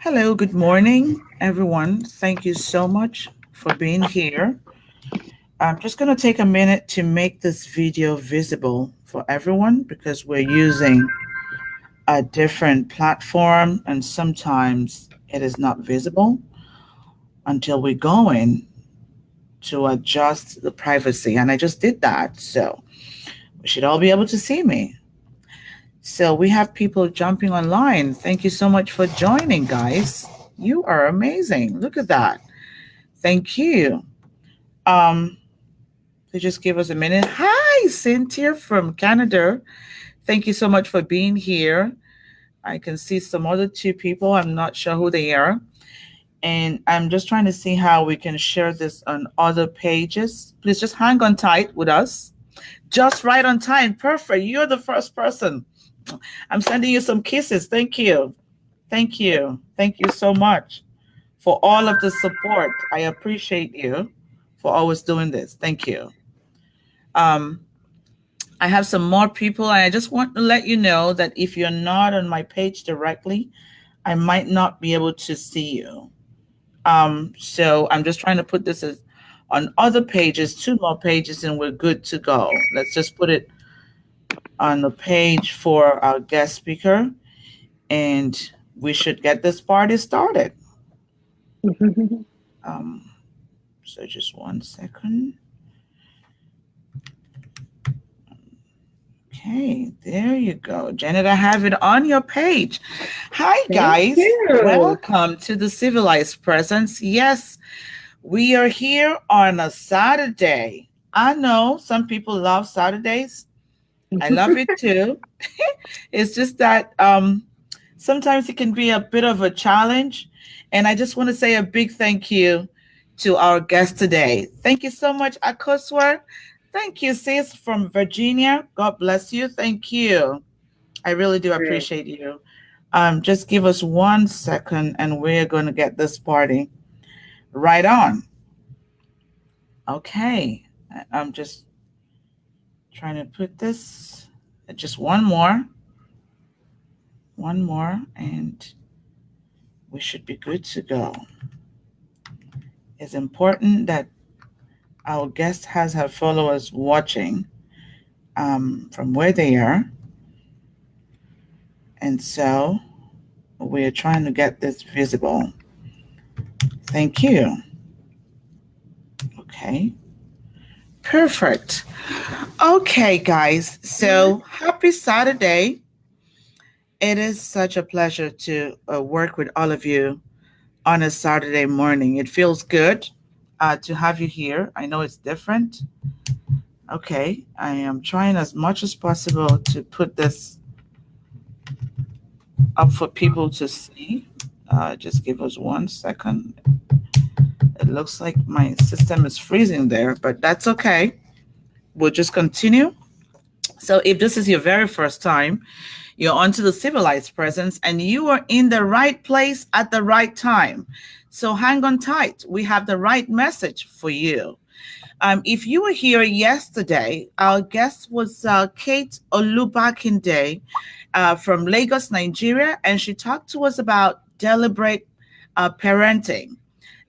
Hello, good morning, everyone. Thank you so much for being here. I'm just going to take a minute to make this video visible for everyone because we're using a different platform and sometimes it is not visible until we go in to adjust the privacy. And I just did that. So we should all be able to see me. So we have people jumping online. Thank you so much for joining, guys. You are amazing. Look at that. Thank you. Um, so just give us a minute. Hi, Cynthia from Canada. Thank you so much for being here. I can see some other two people. I'm not sure who they are. And I'm just trying to see how we can share this on other pages. Please just hang on tight with us. Just right on time. Perfect. You're the first person. I'm sending you some kisses. Thank you. Thank you. Thank you so much for all of the support. I appreciate you for always doing this. Thank you. Um, I have some more people, and I just want to let you know that if you're not on my page directly, I might not be able to see you. So I'm just trying to put this on other pages, two more pages, and we're good to go. Let's just put it on the page for our guest speaker, and we should get this party started. Um, so just 1 second. Okay, there you go. Janet, I have it on your page. Hi, guys. Welcome to the Civilized Presence. Yes, we are here on a Saturday. I know some people love Saturdays. I love it too. It's just that sometimes it can be a bit of a challenge. And I just want to say a big thank you to our guest today. Thank you so much, Akoswa. Thank you, sis, from Virginia. God bless you. Thank you. I really do appreciate you. Just give us 1 second and we're going to get this party right on. Okay. I'm just trying to put this, just one more, and we should be good to go. It's important that our guest has her followers watching from where they are. And so we're trying to get this visible. Thank you. Okay. Perfect. Okay, guys. So happy Saturday. It is such a pleasure to work with all of you on a Saturday morning. It feels good to have you here. I know it's different. Okay. I am trying as much as possible to put this up for people to see. Just give us 1 second. It looks like my system is freezing there, but that's okay. We'll just continue. So if this is your very first time, you're onto the Civilized Presence and you are in the right place at the right time. So hang on tight. We have the right message for you. If you were here yesterday, our guest was Kate Olubakinde from Lagos, Nigeria, and she talked to us about deliberate parenting.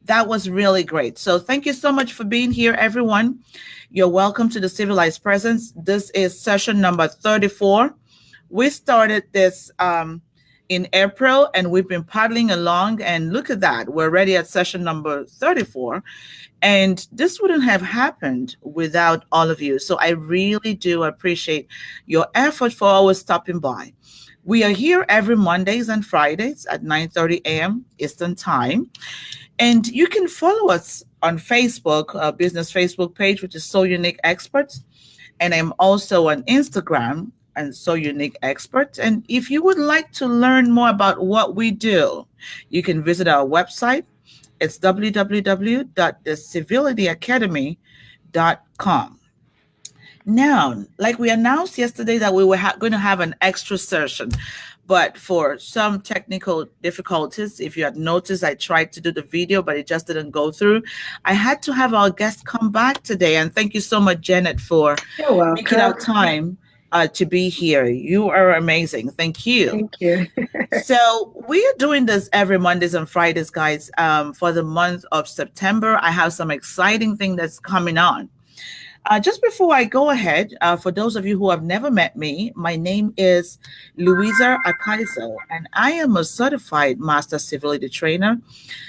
That was really great. So thank you so much for being here, everyone. You're welcome to the Civilized Presence. This is session number 34. We started this in April, and we've been paddling along, and look at that. We're already at session number 34. And this wouldn't have happened without all of you. So I really do appreciate your effort for always stopping by. We are here every Mondays and Fridays at 9:30 a.m. Eastern Time. And you can follow us on Facebook, a business Facebook page, which is So Unique Experts. And I'm also on Instagram and So Unique Expert. And if you would like to learn more about what we do, you can visit our website. It's www.thecivilityacademy.com. Now, like we announced yesterday that we were going to have an extra session, but for some technical difficulties, if you had noticed, I tried to do the video, but it just didn't go through. I had to have our guest come back today. And thank you so much, Janet, for making out time to be here. You are amazing. Thank you. Thank you. So we are doing this every Mondays and Fridays, guys. For the month of September, I have some exciting thing that's coming on. Just before I go ahead, for those of you who have never met me, my name is Louisa Akaiso, and I am a certified master civility trainer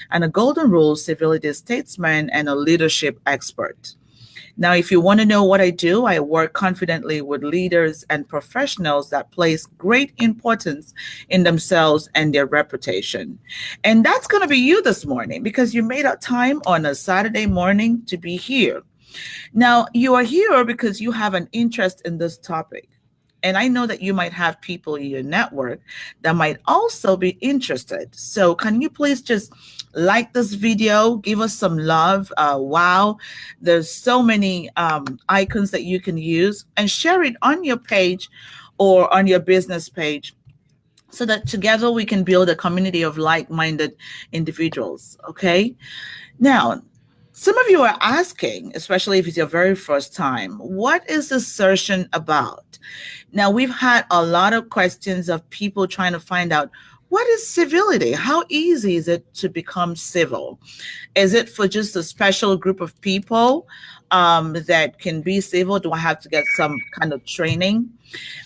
and a Golden Rule civility statesman and a leadership expert. Now, if you want to know what I do, I work confidently with leaders and professionals that place great importance in themselves and their reputation. And that's going to be you this morning because you made up time on a Saturday morning to be here. Now, you are here because you have an interest in this topic. And I know that you might have people in your network that might also be interested. So, can you please just like this video, give us some love? Wow, there's so many icons that you can use and share it on your page or on your business page so that together we can build a community of like minded individuals. Okay. Now, some of you are asking, especially if it's your very first time, what is this session about? Now, we've had a lot of questions of people trying to find out what is civility? How easy is it to become civil? Is it for just a special group of people that can be civil? Do I have to get some kind of training?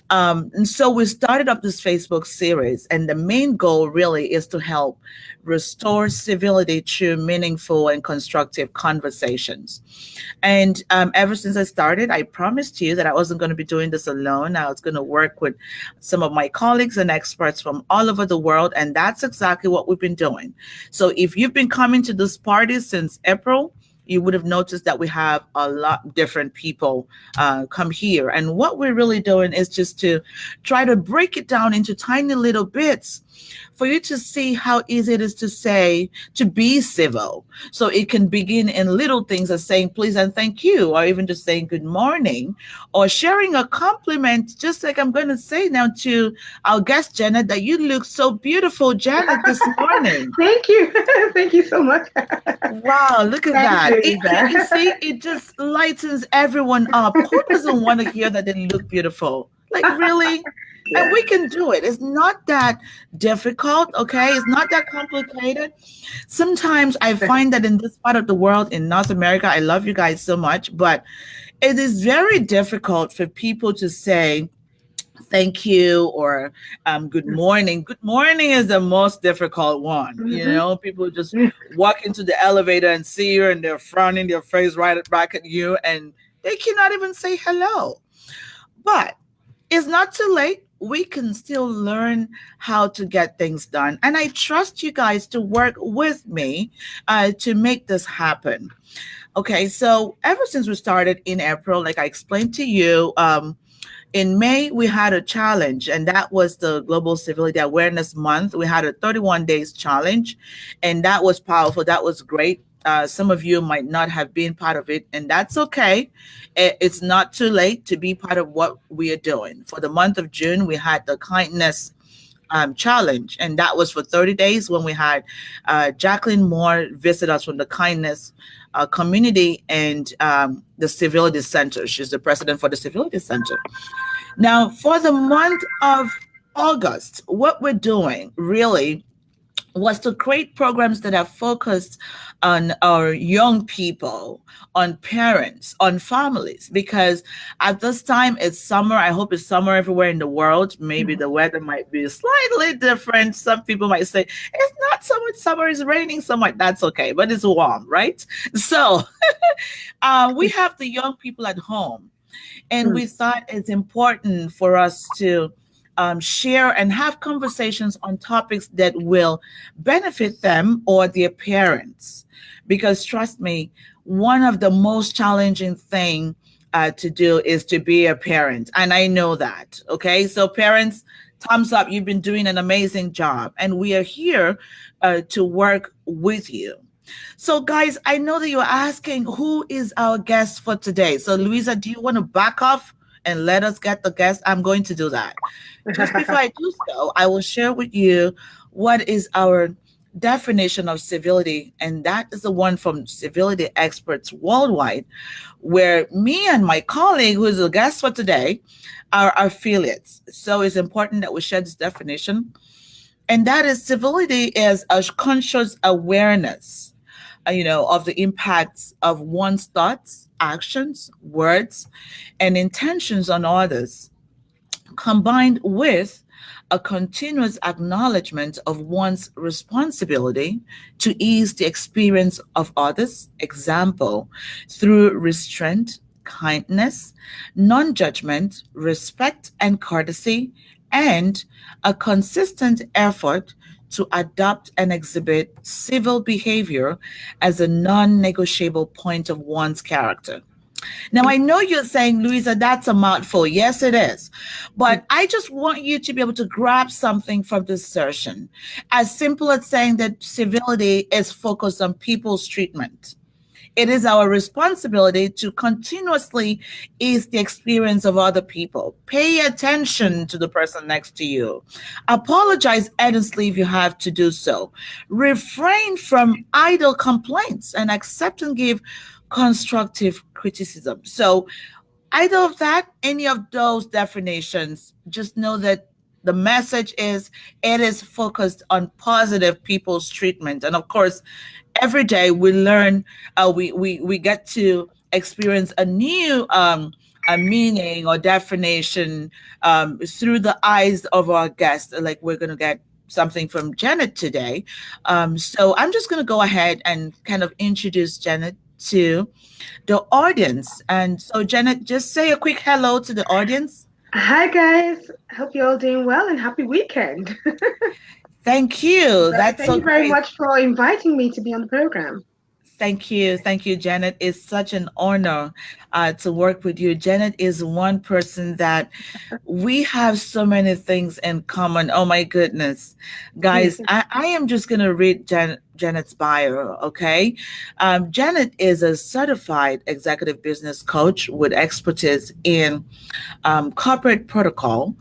And so we started up this Facebook series, and the main goal really is to help restore civility through meaningful and constructive conversations. And ever since I started, I promised you that I wasn't going to be doing this alone. I was going to work with some of my colleagues and experts from all over the world, and that's exactly what we've been doing. So if you've been coming to this party since April, you would have noticed that we have a lot different people come here. And what we're really doing is just to try to break it down into tiny little bits for you to see how easy it is to say, to be civil. So it can begin in little things as saying please and thank you, or even just saying good morning, or sharing a compliment, just like I'm going to say now to our guest, Janet, that you look so beautiful, Janet, this morning. Thank you. Thank you so much. Wow, look at Thank that. you, You Eva. see, it just lightens everyone up. Who doesn't want to hear that they look beautiful? Like, really? And Yeah. we can do it. It's not that difficult, okay? It's not that complicated. Sometimes I find that in this part of the world, in North America, I love you guys so much, but it is very difficult for people to say, thank you or good morning. Good morning is the most difficult one. You Mm-hmm. know, people just walk into the elevator and see you and they're frowning their face right back at you and they cannot even say hello. But it's not too late. We can still learn how to get things done. And I trust you guys to work with me to make this happen. Okay, so ever since we started in April, like I explained to you, in May, we had a challenge, and that was the Global Civility Awareness Month. We had a 31 days challenge, and that was powerful. That was great. Some of you might not have been part of it, and that's okay. It's not too late to be part of what we are doing. For the month of June, we had the kindness challenge, and that was for 30 days when we had Jacqueline Moore visit us from the kindness community and the Civility Center. She's the president for the Civility Center. Now, for the month of August, what we're doing really was to create programs that are focused on our young people, on parents, on families, because at this time it's summer. I hope it's summer everywhere in the world. Maybe the weather might be slightly different. Some people might say it's not so much summer, it's raining so much. That's okay, but it's warm, right? So we have the young people at home, and we thought it's important for us to share and have conversations on topics that will benefit them or their parents. Because trust me, one of the most challenging thing to do is to be a parent. And I know that. Okay. So parents, thumbs up. You've been doing an amazing job. And we are here to work with you. So, guys, I know that you're asking who is our guest for today. So, Louisa, do you want to back off and let us get the guest? I'm going to do that. Just before I do so, I will share with you what is our definition of civility, and that is the one from civility experts worldwide, where me and my colleague, who is a guest for today, are affiliates. So it's important that we share this definition. And that is civility is a conscious awareness, of the impacts of one's thoughts, actions, words, and intentions on others, combined with a continuous acknowledgement of one's responsibility to ease the experience of others, example, through restraint, kindness, non judgment, respect, and courtesy, and a consistent effort to adopt and exhibit civil behavior as a non negotiable point of one's character. Now, I know you're saying, Louisa, that's a mouthful. Yes, it is. But I just want you to be able to grab something from this session. As simple as saying that civility is focused on people's treatment. It is our responsibility to continuously ease the experience of other people. Pay attention to the person next to you. Apologize earnestly if you have to do so. Refrain from idle complaints and accept and give constructive criticism. So, either of that, any of those definitions, just know that the message is it is focused on positive people's treatment. And of course, every day we learn, we get to experience a new a meaning or definition through the eyes of our guest. Like we're going to get something from Janet today. So I'm just going to go ahead and kind of introduce Janet to the audience. And so, Janet, just say a quick hello to the audience. Hi, guys. Hope you're all doing well and happy weekend. Thank you. That's Thank so you very great. much for inviting me to be on the program. Thank you. Thank you, Janet. It's such an honor to work with you. Janet is one person that we have so many things in common. Oh, my goodness. Guys, I am just going to read Janet's bio, okay? Janet is a certified executive business coach with expertise in corporate protocol,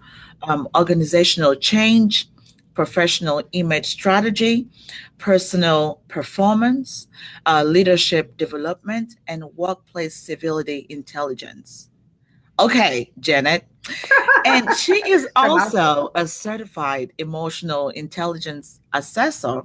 organizational change, professional image strategy, personal performance, leadership development, and workplace civility intelligence. Okay, Janet. And she is It's a mouthful. also a certified emotional intelligence assessor,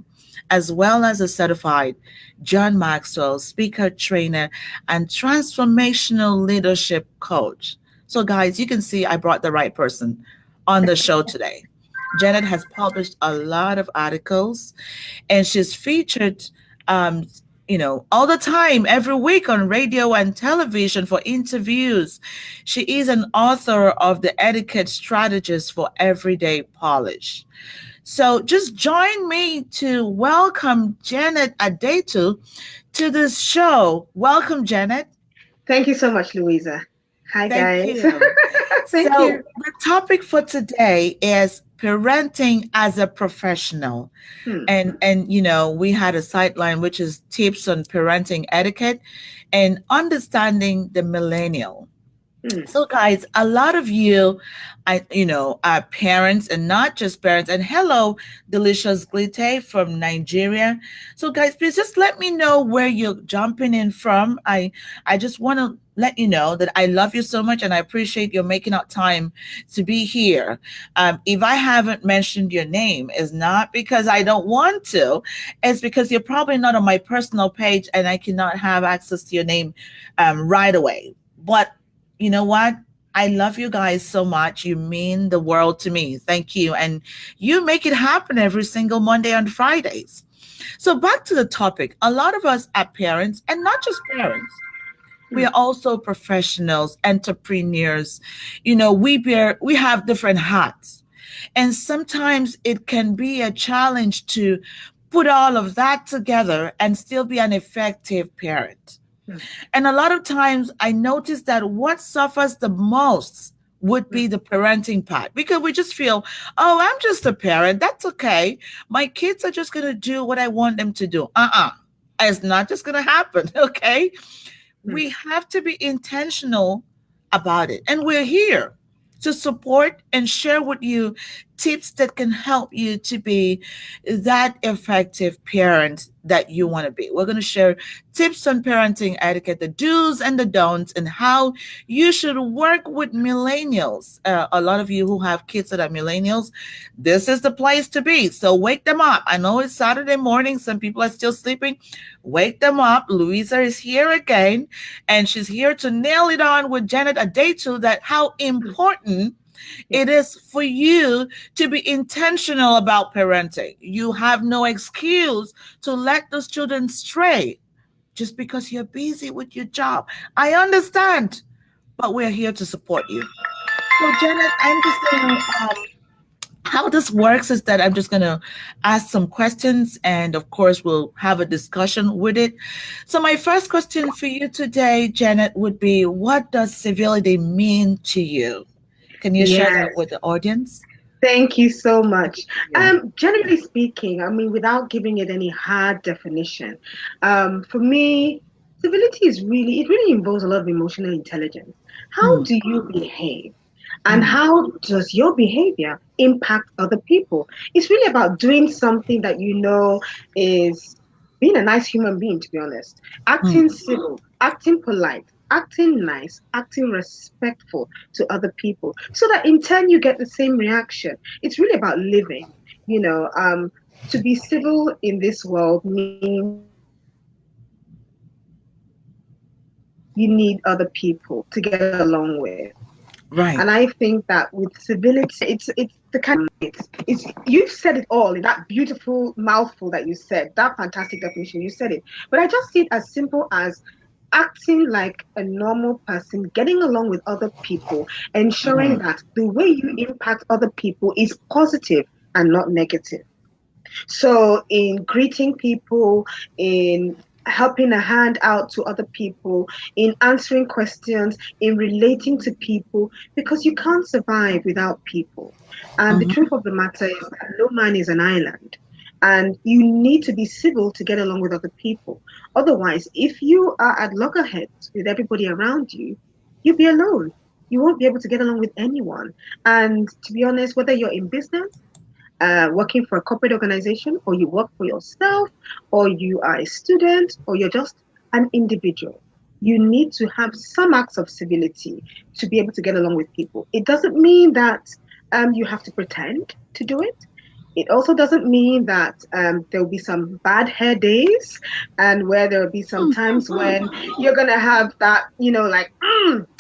as well as a certified John Maxwell speaker, trainer, and transformational leadership coach. So, guys, you can see I brought the right person on the show today. Janet has published a lot of articles and she's featured um all the time every week on radio and television for interviews. She is an author of the Etiquette Strategies for Everyday Polish. So just join me to welcome Janet Adetu to this show. Welcome, Janet. Thank you so much, Louisa. Hi, Thank guys. you. Thank you. So the topic for today is parenting as a professional. Hmm. And we had a sideline which is tips on parenting etiquette and understanding the millennial. Hmm. So, guys, a lot of you, are parents and not just parents. And hello, Delicious Glite from Nigeria. So, guys, please just let me know where you're jumping in from. I just want to let you know that I love you so much and I appreciate you making out time to be here. If I haven't mentioned your name, it's not because I don't want to. It's because you're probably not on my personal page and I cannot have access to your name right away. But you know what? I love you guys so much. You mean the world to me. Thank you. And you make it happen every single Monday and Fridays. So back to the topic. A lot of us are parents and not just parents. We Hmm. are also professionals, entrepreneurs. We have different hats. And sometimes it can be a challenge to put all of that together and still be an effective parent. Hmm. And a lot of times I notice that what suffers the most would Hmm. be the parenting part because we just feel, oh, I'm just a parent. That's okay. My kids are just going to do what I want them to do. It's not just going to happen. Okay. Hmm. We have to be intentional about it. And we're here to support and share with you tips that can help you to be that effective parent that you want to be. We're going to share tips on parenting etiquette, the do's and the don'ts, and how you should work with millennials. A lot of you who have kids that are millennials, this is the place to be. So wake them up. I know it's Saturday morning. Some people are still sleeping. Wake them up. Louisa is here again, and she's here to nail it on with Janet Adetu that how important it Yes. is for you to be intentional about parenting. You have no excuse to let those children stray just because you're busy with your job. I understand, but we're here to support you. So, Janet, I'm just gonna how this works is that I'm just gonna ask some questions, and of course, we'll have a discussion with it. So, my first question for you today, Janet, would be: what does civility mean to you? Can you share that Yes. with the audience? Thank you so much. Yeah. Generally speaking, I mean, without giving it any hard definition, for me, civility is really, it really involves a lot of emotional intelligence. How Mm, do you behave? And mm, how does your behavior impact other people? It's really about doing something that you know is being a nice human being, to be honest. Acting mm. civil, acting polite, acting nice, acting respectful to other people, so that in turn you get the same reaction. It's really about living, you know. To be civil in this world means you need other people to get along with. And I Right. think that with civility, it's the kind of it's you've said it all in that beautiful mouthful that you said, that fantastic definition. You said it. But I just see it as simple as acting like a normal person, getting along with other people, ensuring Mm, that the way you impact other people is positive and not negative. So, in greeting people, in helping a hand out to other people, in answering questions, in relating to people, because you can't survive without people. And the truth mhm. of the matter is that no man is an island. And you need to be civil to get along with other people. Otherwise, if you are at loggerheads with everybody around you, you'll be alone. You won't be able to get along with anyone. And to be honest, whether you're in business, working for a corporate organization, or you work for yourself, or you are a student, or you're just an individual. You need to have some acts of civility to be able to get along with people. It doesn't mean that you have to pretend to do it. It also doesn't mean that there will be some bad hair days and where there will be some times when you're going to have that, like,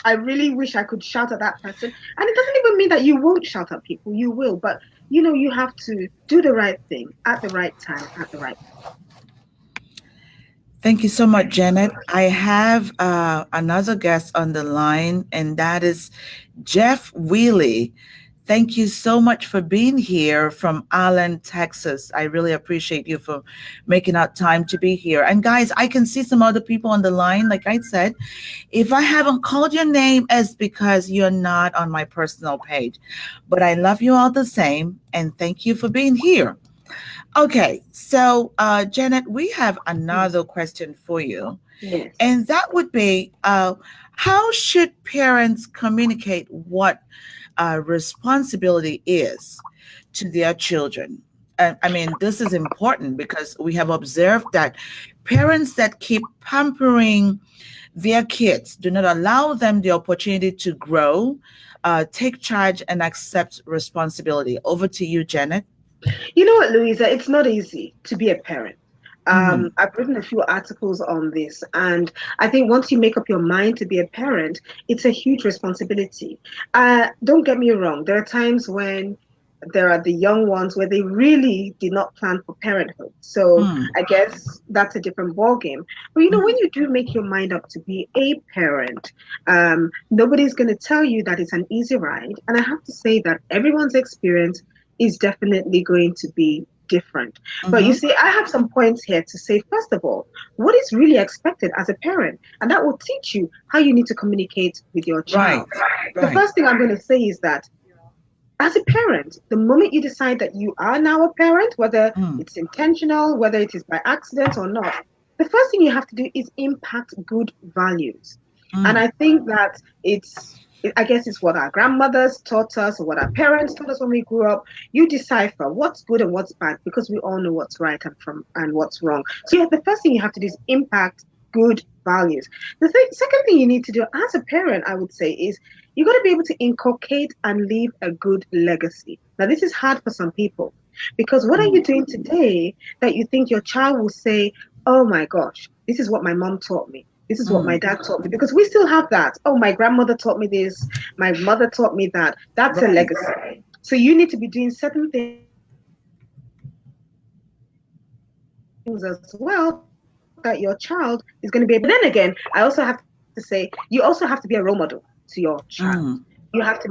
I really wish I could shout at that person. And it doesn't even mean that you won't shout at people. You will. But, you have to do the right thing at the right time, at the right place. Thank you so much, Janet. I have another guest on the line, and that is Jeff Wheely. Thank you so much for being here from Allen, Texas. I really appreciate you for making out time to be here. And guys, I can see some other people on the line. Like I said, if I haven't called your name, it's because you're not on my personal page. But I love you all the same, and thank you for being here. Okay, so Janet, we have Mm. another question for you, Yes. and that would be how should parents communicate what responsibility is to their children? I mean, this is important because we have observed that parents that keep pampering their kids do not allow them the opportunity to grow, take charge, and accept responsibility. Over to you, Janet. You know what, Louisa? It's not easy to be a parent. Mm-hmm. I've written a few articles on this, and I think once you make up your mind to be a parent, it's a huge responsibility. Don't get me wrong, there are times when there are the young ones where they really did not plan for parenthood. So I guess that's a different ballgame. But when you do make your mind up to be a parent, nobody's going to tell you that it's an easy ride. And I have to say that everyone's experience is definitely going to be different. But you Mm-hmm. see, I have some points here to say, first of all, what is really expected as a parent? And that will teach you how you need to communicate with your Right, child. The right. first thing I'm going to say is that as a parent, the moment you decide that you are now a parent, whether Mm, it's intentional, whether it is by accident or not, the first thing you have to do is impact good values. And mm, I think that I guess it's what our grandmothers taught us or what our parents taught us when we grew up. You decipher what's good and what's bad because we all know what's right and what's wrong. So the first thing you have to do is impact good values. Second thing you need to do as a parent, I would say, is you got to be able to inculcate and leave a good legacy. Now, this is hard for some people because what are you Mm. doing today that you think your child will say, oh my gosh, this is what my mom taught me. This is what my Mm. dad taught me. Because we still have that. Oh, my grandmother taught me this. My mother taught me that. That's a Right. legacy. So you need to be doing certain things as well that your child is going to be able to see and learn from. But then again, I also have to say, you also have to be a role model to your child. You have to Mm.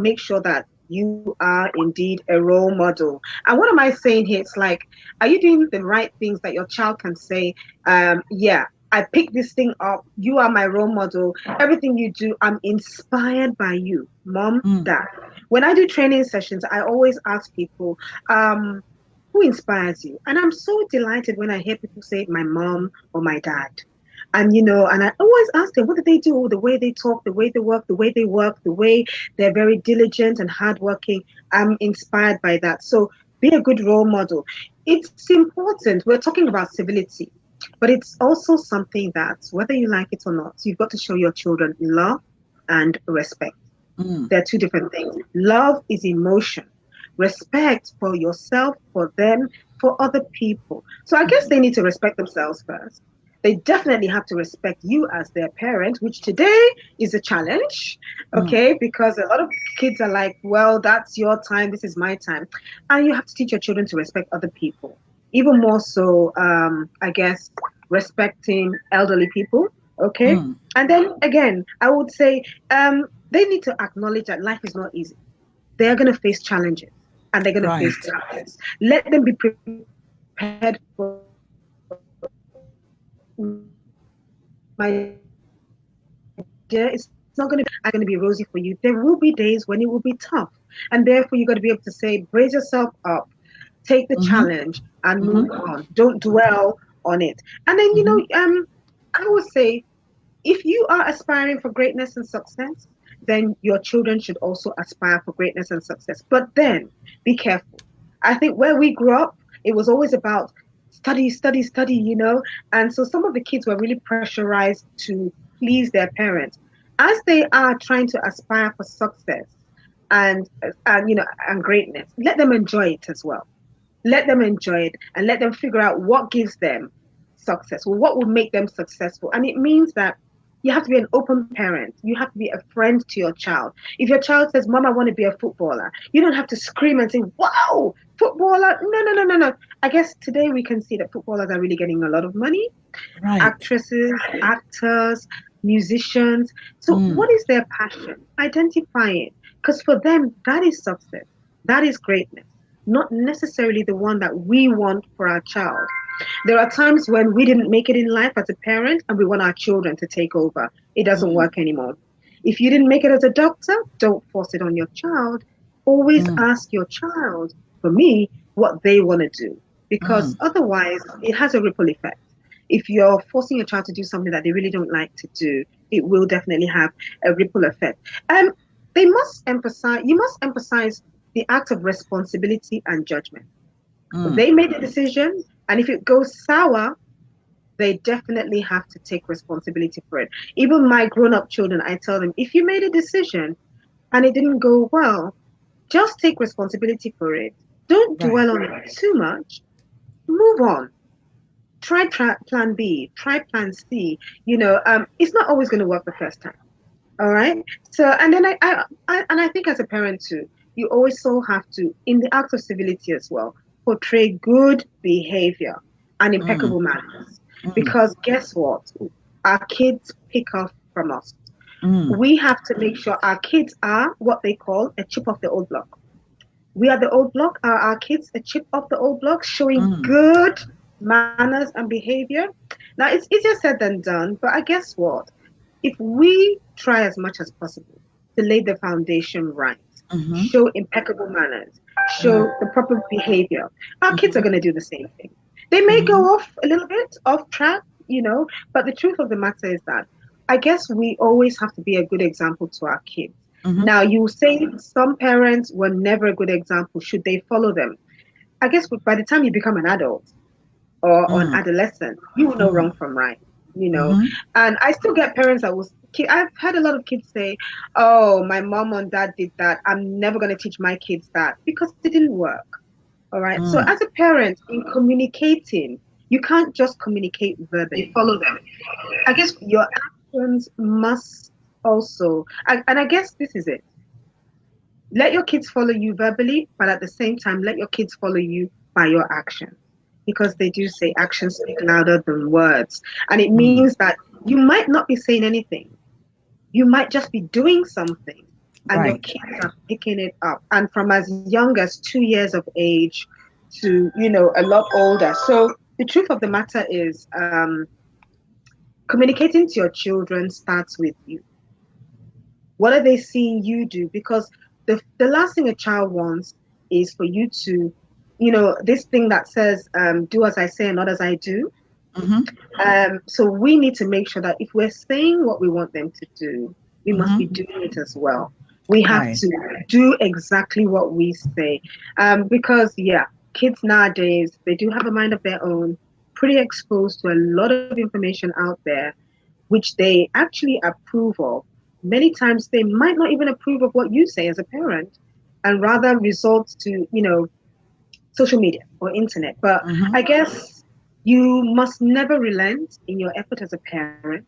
make sure that you are indeed a role model. And what am I saying here? It's like, are you doing the right things that your child can say, yeah, I picked this thing up. You are my role model. Everything you do, I'm inspired by you, mom, Mm. dad. When I do training sessions, I always ask people, who inspires you? And I'm so delighted when I hear people say my mom or my dad. And I always ask them, what do they do? The way they talk, the way they work, the way they're very diligent and hardworking. I'm inspired by that. So be a good role model. It's important. We're talking about civility, but it's also something that, whether you like it or not, you've got to show your children love and respect. Mm. They're two different things. Love is emotion. Respect for yourself, for them, for other people. So I guess they need to respect themselves first. They definitely have to respect you as their parent, which today is a challenge, Mm. okay? Because a lot of kids are like, well, that's your time, this is my time. And you have to teach your children to respect other people. Even more so, I guess, respecting elderly people, okay? Mm. And then again, I would say they need to acknowledge that life is not easy. They're going to face challenges and they're going to face Right. challenges. Let them be prepared for it. My dear, it's not going to be rosy for you. There will be days when it will be tough. And therefore, you got to be able to say, brace yourself up, take the challenge and move on. Don't Mm-hmm. dwell on it. Mm-hmm. And then, I would Mm-hmm. say, if you are aspiring for greatness and success, then your children should also aspire for greatness and success. But then be careful. I think where we grew up, it was always about study. And so some of the kids were really pressurized to please their parents. As they are trying to aspire for success and and greatness, let them enjoy it as well. Let them enjoy it and let them figure out what gives them success or what will make them successful. And it means that you have to be an open parent. You have to be a friend to your child. If your child says, Mom, I want to be a footballer, you don't have to scream and say, wow, footballer. No. I guess today we can see that footballers are really getting a lot of money. Right. Actresses, actors, musicians. So, Mm. what is their passion? Identify it. Because for them, that is success. That is greatness, not necessarily the one that we want for our child. There are times when we didn't make it in life as a parent and we want our children to take over. It doesn't Mm. work anymore. If you didn't make it as a doctor, don't force it on your child. Always Mm. ask your child, for me, what they want to do. Because Mm. otherwise, it has a ripple effect. If you're forcing your child to do something that they really don't like to do, it will definitely have a ripple effect. Um, you must emphasize the act of responsibility and judgment. Mm. They made a decision, and if it goes sour, they definitely have to take responsibility for it. Even my grown up children, I tell them, if you made a decision and it didn't go well, just take responsibility for it. Don't Right. dwell on it too much. Move on. Try plan B, try plan C. It's not always going to work the first time. All right. So, and then I think as a parent too, you also have to, in the act of civility as well, portray good behavior and Mm. impeccable manners. Mm. Because guess what? Our kids pick up from us. Mm. We have to make sure our kids are what they call a chip of the old block. We are the old block. Are our kids a chip of the old block, showing Mm. good manners and behavior? Now, it's easier said than done, but I guess what? If we try as much as possible to lay the foundation right, Mm-hmm. show impeccable manners, Mm. show the proper behavior, our kids are Mm-hmm. going to do the same thing. They may go Mm-hmm. off a little bit off track, but the truth of the matter is that I guess we always have to be a good example to our kids. Mm-hmm. Now, you say some parents were never a good example. Should they follow them? I guess by the time you become an adult or an Mm, adolescent, you will know mm-hmm. wrong from right, you know. Mm-hmm. And I still get parents that will, I've had a lot of kids say, oh, my mom and dad did that. I'm never going to teach my kids that because it didn't work. All right. So Mm. as a parent, in communicating, you can't just communicate verbally. Follow them. I guess your actions must also, and I guess this is it. Let your kids follow you verbally, but at the same time, let your kids follow you by your actions. Because they do say actions speak louder than words. And it Mm. means that you might not be saying anything. You might just be doing something, and your Right. kids are picking it up. And from as young as 2 years of age to, a lot older. So the truth of the matter is, communicating to your children starts with you. What are they seeing you do? Because the last thing a child wants is for you to, this thing that says, do as I say and not as I do. Mm-hmm. So we need to make sure that if we're saying what we want them to do, we must be Mm-hmm. doing it as well. We have Right. to do exactly what we say. Because, yeah, kids nowadays, they do have a mind of their own, pretty exposed to a lot of information out there, which they actually approve of. Many times they might not even approve of what you say as a parent and rather resort to, social media or internet. But Mm-hmm. I guess you must never relent in your effort as a parent.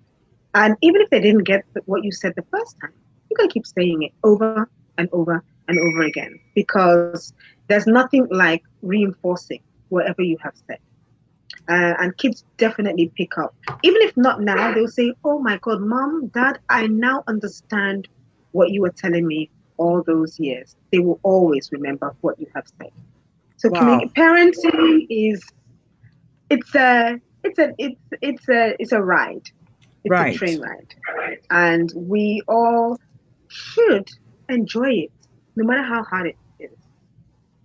And even if they didn't get what you said the first time, you got to keep saying it over and over and over again because there's nothing like reinforcing whatever you have said. And kids definitely pick up. Even if not now, they'll say, oh my God, mom, dad, I now understand what you were telling me all those years. They will always remember what you have said. So Wow. parenting is it's a ride. It's a Right. train ride. And we all should enjoy it, no matter how hard it is.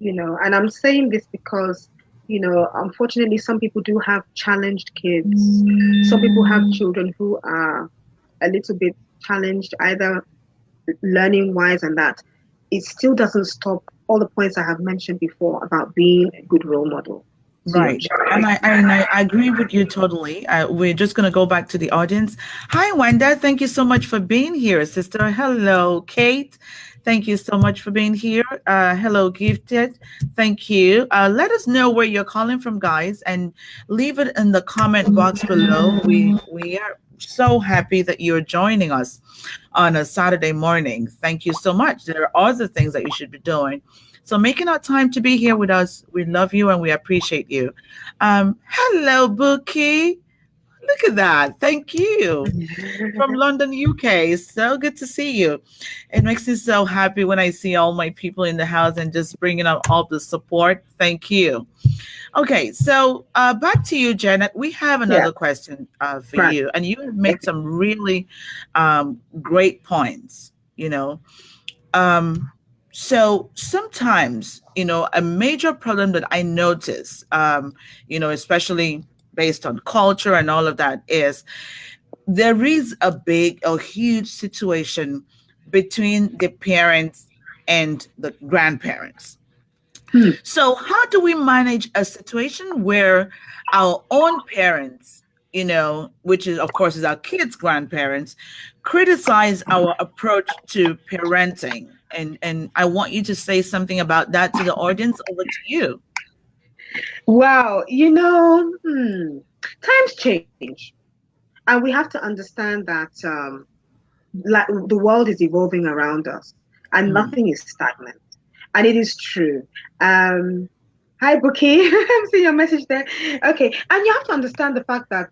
And I'm saying this because, unfortunately, some people do have challenged kids. Some people have children who are a little bit challenged, either learning wise and that. It still doesn't stop all the points I have mentioned before about being a good role model to your Right. child. And I agree with you totally. We're just going to go back to the audience. Hi, Wanda. Thank you so much for being here, sister. Hello, Kate. Thank you so much for being here. Hello, Gifted. Thank you. Let us know where you're calling from, guys, and leave it in the comment box below. We are so happy that you're joining us on a Saturday morning. Thank you so much. There are other things that you should be doing. So making out time to be here with us, we love you and we appreciate you. Hello, Bookie. Look at that. Thank you. From London, UK. So good to see you. It makes me so happy when I see all my people in the house and just bringing up all the support. Thank you. Okay, so back to you, Janet. We have Yeah, another question for right. you, and you have made some really great points. Um, so sometimes, a major problem that I notice, especially based on culture and all of that, is there is a huge situation between the parents and the grandparents. Hmm. So, how do we manage a situation where our own parents, which is, of course, is our kids' grandparents, criticize our approach to parenting? And I want you to say something about that to the audience. Over to you. Wow, times change. And we have to understand that like the world is evolving around us and Mm, nothing is stagnant. And it is true. Um, Hi, Bookie. I'm seeing your message there. Okay. And you have to understand the fact that,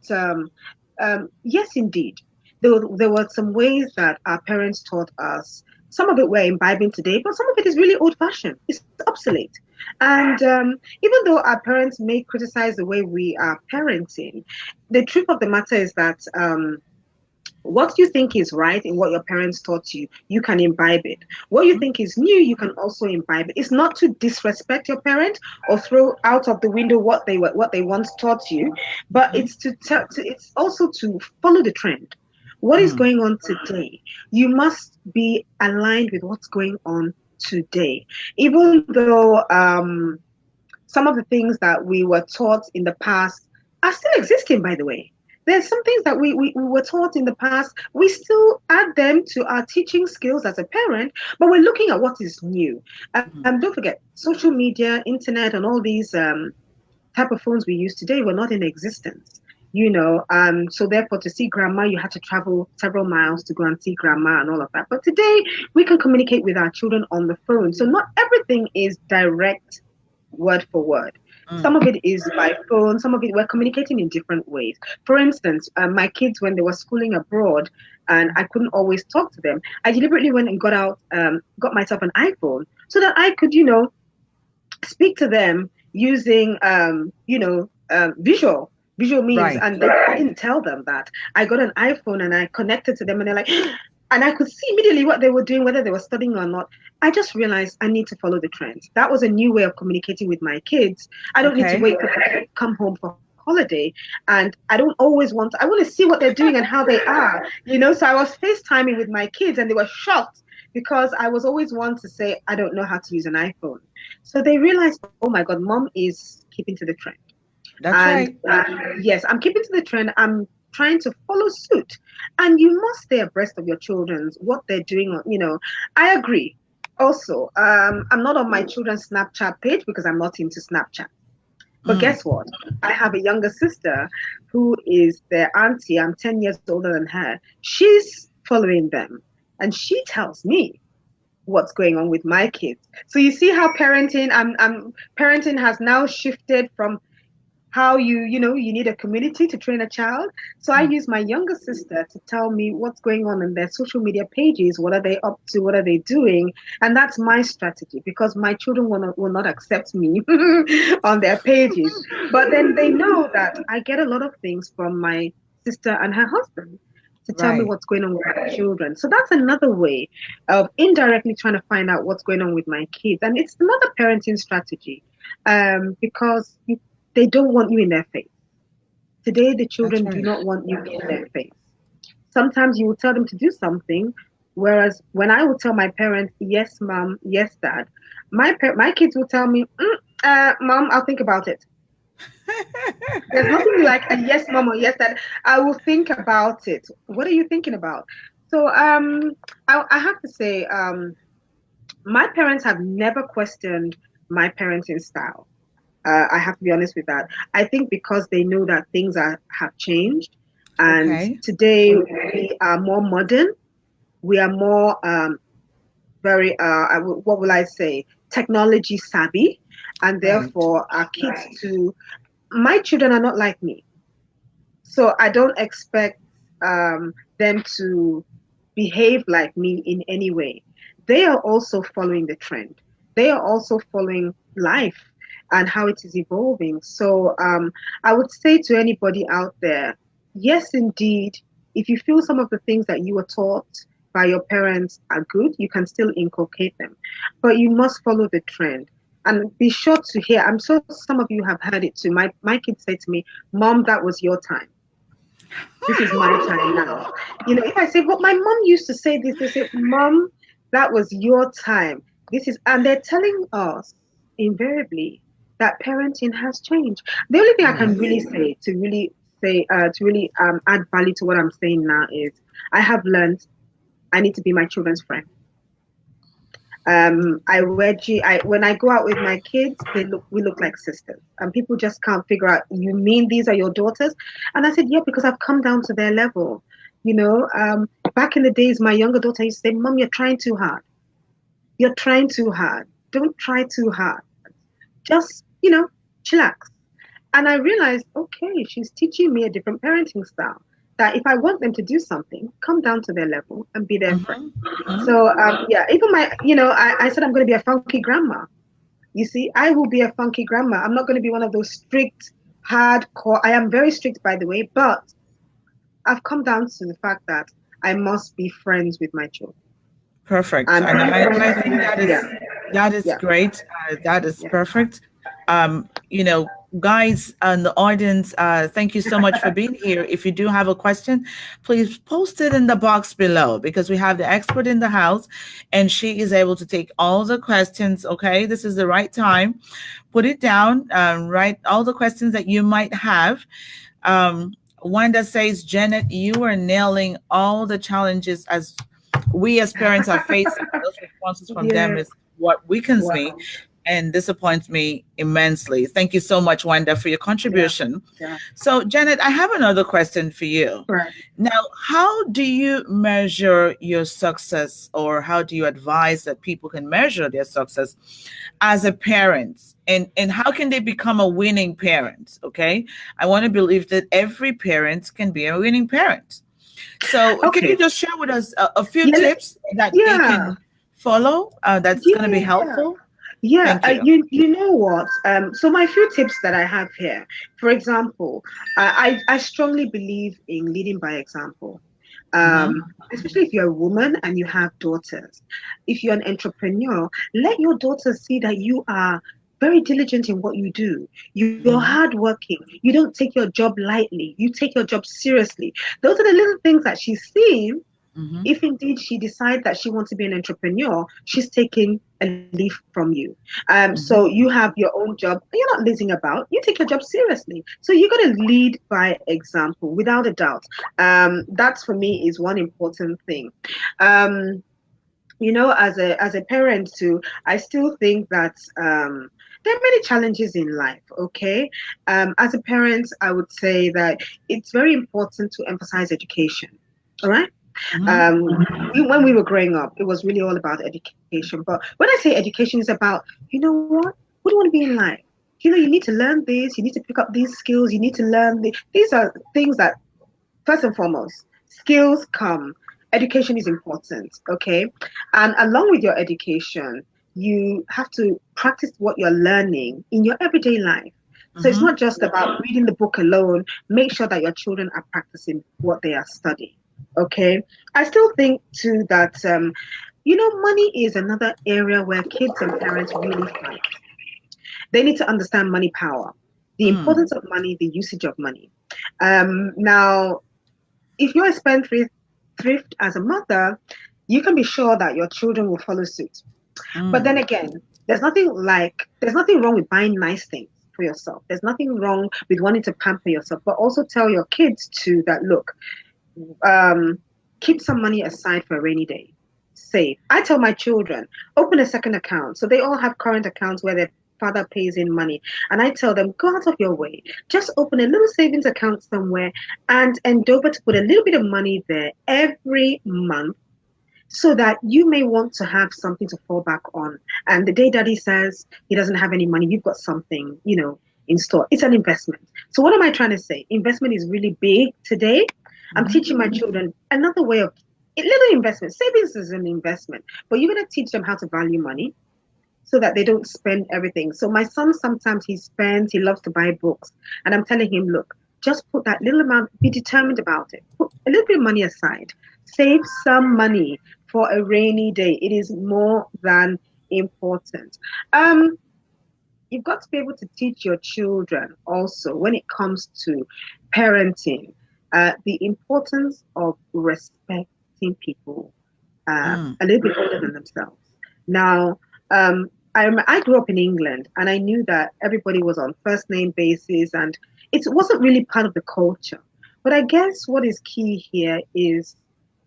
yes, indeed, there were some ways that our parents taught us. Some of it we're imbibing today, but some of it is really old fashioned. It's obsolete. And even though our parents may criticize the way we are parenting, the truth of the matter is that what you think is right in what your parents taught you, you can imbibe it. What you mm, think is new, you can also imbibe it. It's not to disrespect your parent or throw out of the window what they once taught you, but mhm, it's it's also to follow the trend. What is Mm. going on today? You must be aligned with what's going on today. Even though some of the things that we were taught in the past are still existing, by the way. There's some things that we were taught in the past. We still add them to our teaching skills as a parent, but we're looking at what is new. Don't forget, social media, internet, and all these type of phones we use today were not in existence. So therefore, to see grandma, you had to travel several miles to go and see grandma and all of that. But today, we can communicate with our children on the phone. So not everything is direct word for word. Some of Mm. it is by phone, some of it we're communicating in different ways. For instance, my kids, when they were schooling abroad and I couldn't always talk to them, I deliberately went and got myself an iPhone so that I could, speak to them using visual means. Right. And I didn't tell them that. I got an iPhone and I connected to them and they're like and I could see immediately what they were doing, whether they were studying or not. I just realized I need to follow the trends. That was a new way of communicating with my kids. I don't need to Okay. wait for them to come home for holiday. And I don't always I want to see what they're doing and how they are. So I was FaceTiming with my kids and they were shocked because I was always one to say, I don't know how to use an iPhone. So they realized, oh my God, mom is keeping to the trend. That's And right. yes, I'm keeping to the trend. I'm trying to follow suit. And you must stay abreast of your children's, what they're doing. I agree. Also, I'm not on my children's Snapchat page because I'm not into Snapchat. But Mm. guess what? I have a younger sister who is their auntie. I'm 10 years older than her. She's following them. And she tells me what's going on with my kids. So you see how parenting has now shifted from how you need a community to train a child. So I Mm. use my younger sister to tell me what's going on in their social media pages. What are they up to? What are they doing? And that's my strategy because my children will not accept me on their pages. But then they know that I get a lot of things from my sister and her husband to tell me Right. what's going on with my children. So that's another way of indirectly trying to find out what's going on with my kids. And it's another parenting strategy because they don't want you in their face. Today, the That's children do right. not want you in their face. Sometimes you will tell them to do something, whereas when I would tell my parents, yes, mom, yes, dad, my kids will tell me, mom, I'll think about it. There's nothing like a yes, mom, or yes, dad. I will think about it. What are you thinking about? So, I have to say, my parents have never questioned my parenting style. I have to be honest with that. I think because they know that things have changed, and Okay. today we are more modern. We are more very what will I say, technology savvy, and Right. therefore our kids to my children are not like me. So I don't expect them to behave like me in any way. They are also following the trend. They are also following life and how it is evolving. So I would say to anybody out there, yes, indeed, if you feel some of the things that you were taught by your parents are good, you can still inculcate them. But you must follow the trend. And be sure to hear, I'm sure some of you have heard it too. My kids say to me, Mom, that was your time. This is my time now. If I say, but my mom used to say this, they say, Mom, that was your time. And they're telling us invariably that parenting has changed. The only thing I can Yes. really say to really add value to what I'm saying now is I have learned I need to be my children's friend. When I go out with my kids, we look like sisters, and people just can't figure out. You mean these are your daughters? And I said, yeah, because I've come down to their level. Back in the days, my younger daughter used to say, "Mom, you're trying too hard. You're trying too hard. Don't try too hard. Just chillax." And I realized, okay, she's teaching me a different parenting style. That if I want them to do something, come down to their level and be their friend. Mm-hmm. Mm-hmm. So yeah, even I said I'm going to be a funky grandma. You see, I will be a funky grandma. I'm not going to be one of those strict, hardcore. I am very strict, by the way, but I've come down to the fact that I must be friends with my children. Perfect. And And I friends, think yeah, that is yeah, great. That is yeah, perfect. You know, guys and the audience, thank you so much for being here. If you do have a question, please post it in the box below because we have the expert in the house and she is able to take all the questions. Okay, this is the right time. Put it down, write all the questions that you might have. Wanda says, Janet, you are nailing all the challenges as we as parents are facing. Those responses from them Yeah. is what weakens me Wow. and disappoints me immensely. Thank you so much, Wanda, for your Yeah. contribution. Yeah. So, Janet, I have another question for you. Right. Now, how do you measure your success, or how do you advise that people can measure their success as a parent? And how can they become a winning parent? Okay. I want to believe that every parent can be a winning parent. So, can you Okay. just share with us a few Yeah. tips that they Yeah. can follow that's going to be Yeah. helpful? Yeah, Thank you. you know what? So my few tips that I have here, for example, I strongly believe in leading by example. Mm-hmm. Especially if you're a woman and you have daughters. If you're an entrepreneur, let your daughters see that you are very diligent in what you do. You're Mm-hmm. hardworking. You don't take your job lightly. You take your job seriously. Those are the little things that she's seeing. Mm-hmm. If indeed she decides that she wants to be an entrepreneur, she's taking a leaf from you. So Mm-hmm. you have your own job. You're not lazing about. You take your job seriously. So you got to lead by example, without a doubt. That's for me is one important thing. Um, as a parent too, I still think that there are many challenges in life. Okay, as a parent, I would say that it's very important to emphasize education. All right. Mm-hmm. um, when we were growing up, it was really all about education. But when I say education, is about, you know what do you want to be in life? You know, you need to learn this, you need to pick up these skills, you need to learn these are things that, first and foremost, skills come. Education is important, okay? And along with your education, you have to practice what you're learning in your everyday life. So it's Mm-hmm. not just about reading the book alone. Make sure that your children are practicing what they are studying. Okay. I still think too that money is another area where kids and parents really fight. They need to understand money power, the Mm. importance of money, the usage of money. Now, if you're a spendthrift thrift as a mother, you can be sure that your children will follow suit. But Mm. then again, there's nothing wrong with buying nice things for yourself. There's nothing wrong with wanting to pamper yourself, but also tell your kids too that look, um, keep some money aside for a rainy day. Save. I tell my children, open a second account. So they all have current accounts where their father pays in money. And I tell them, go out of your way. Just open a little savings account somewhere and endeavor to put a little bit of money there every month so that you may want to have something to fall back on. And the day daddy says he doesn't have any money, you've got something, in store. It's an investment. So what am I trying to say? Investment is really big today. I'm Mm-hmm. teaching my children another way of a little investment. Savings is an investment, but you're going to teach them how to value money so that they don't spend everything. So my son sometimes he loves to buy books, and I'm telling him, look, just put that little amount, be determined about it. Put a little bit of money aside. Save some money for a rainy day. It is more than important. Um, you've got to be able to teach your children also when it comes to parenting, the importance of respecting people Mm. a little bit older than themselves. Now, I grew up in England and I knew that everybody was on first name basis and it wasn't really part of the culture. But I guess what is key here is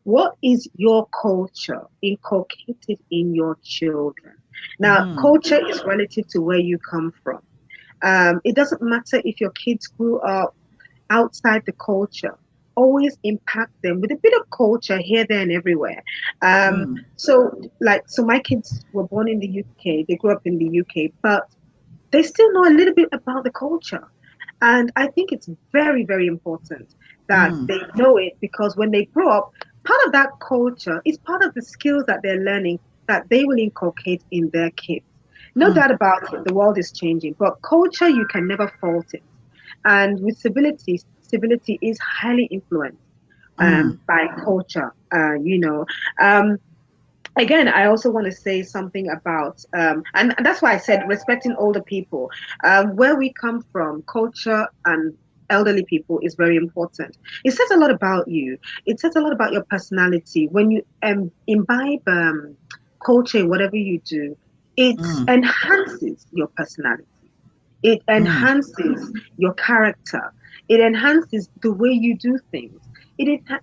what is your culture inculcated in your children? Now, Mm-hmm. culture is relative to where you come from. It doesn't matter if your kids grew up outside the culture. Always impact them with a bit of culture here, there, and everywhere. Mm. So my kids were born in the UK. They grew up in the UK, but they still know a little bit about the culture. And I think it's very, very important that Mm. they know it because when they grow up, part of that culture is part of the skills that they're learning that they will inculcate in their kids. No Mm. doubt about it, the world is changing, but culture, you can never fault it. And with civility is highly influenced Mm. by culture. Um, again, I also want to say something about, and that's why I said respecting older people. Where we come from, culture and elderly people is very important. It says a lot about you. It says a lot about your personality. When you imbibe culture in whatever you do, it Mm, enhances your personality. It mm, enhances your character. It enhances the way you do things.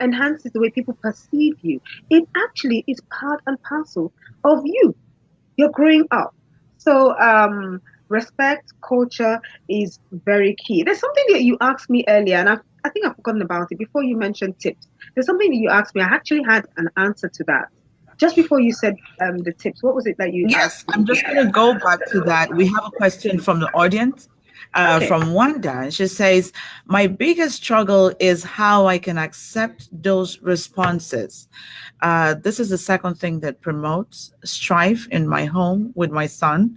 Enhances the way people perceive you. It actually is part and parcel of you. You're growing up. So, respect, culture is very key. There's something that you asked me earlier, and I think I've forgotten about it before you mentioned tips. There's something that you asked me. I actually had an answer to that. Just before you said the tips, what was it that you yes, asked me? I'm just going to go back to that. We have a question from the audience, Okay. from Wanda. And she says, my biggest struggle is how I can accept those responses. This is the second thing that promotes strife in my home with my son.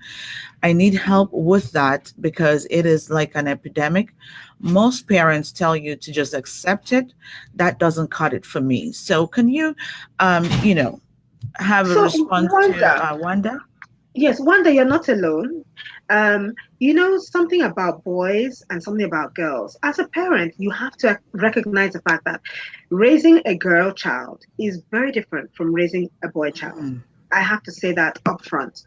I need help with that because it is like an epidemic. Most parents tell you to just accept it. That doesn't cut it for me. So, can you, you know, have a So, response to Wanda, Wanda? yes, Wanda, you're not alone. You know something about boys and something about girls. As a parent, you have to recognize the fact that raising a girl child is very different from raising a boy child. Mm, I have to say that up front.